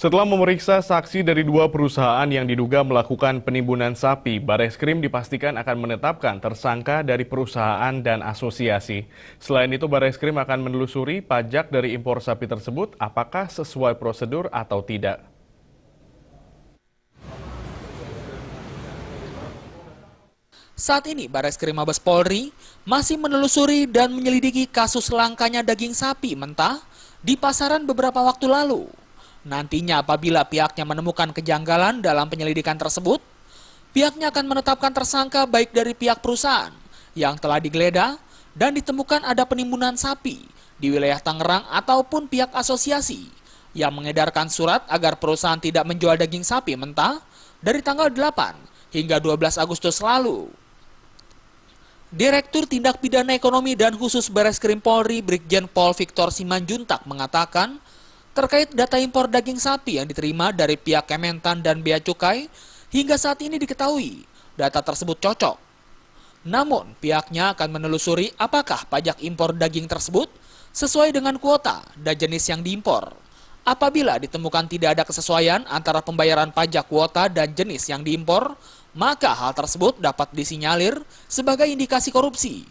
Setelah memeriksa saksi dari dua perusahaan yang diduga melakukan penimbunan sapi, Bareskrim dipastikan akan menetapkan tersangka dari perusahaan dan asosiasi. Selain itu, Bareskrim akan menelusuri pajak dari impor sapi tersebut apakah sesuai prosedur atau tidak. Saat ini, Bareskrim Mabes Polri masih menelusuri dan menyelidiki kasus langkanya daging sapi mentah di pasaran beberapa waktu lalu. Nantinya apabila pihaknya menemukan kejanggalan dalam penyelidikan tersebut, pihaknya akan menetapkan tersangka baik dari pihak perusahaan yang telah digeledah dan ditemukan ada penimbunan sapi di wilayah Tangerang ataupun pihak asosiasi yang mengedarkan surat agar perusahaan tidak menjual daging sapi mentah dari tanggal 8 hingga 12 Agustus lalu. Direktur Tindak Pidana Ekonomi dan Khusus Bareskrim Polri Brigjen Pol Victor Simanjuntak mengatakan, terkait data impor daging sapi yang diterima dari pihak Kementan dan Bea Cukai, hingga saat ini diketahui data tersebut cocok. Namun, pihaknya akan menelusuri apakah pajak impor daging tersebut sesuai dengan kuota dan jenis yang diimpor. Apabila ditemukan tidak ada kesesuaian antara pembayaran pajak kuota dan jenis yang diimpor, maka hal tersebut dapat disinyalir sebagai indikasi korupsi.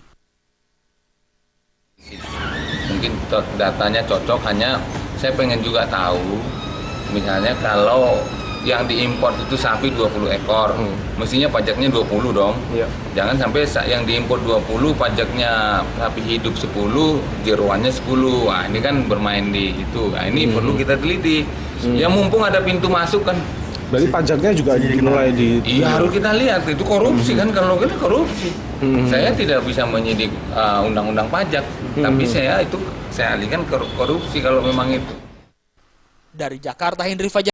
Mungkin datanya cocok, hanya saya pengen juga tahu, misalnya kalau yang diimpor itu sapi 20 ekor, mestinya pajaknya 20 dong. Iya. Jangan sampai yang diimpor 20, pajaknya sapi hidup 10, jeroannya 10. Nah, ini kan bermain di itu. Nah, ini perlu kita teliti. Ya mumpung ada pintu masuk kan. Berarti pajaknya juga dimulai di... Iya, harus kita lihat, itu korupsi kan, kalau ini korupsi. Saya tidak bisa menyidik undang-undang pajak, tapi saya alihkan ke korupsi kalau memang itu. Dari Jakarta, Henry Fajar.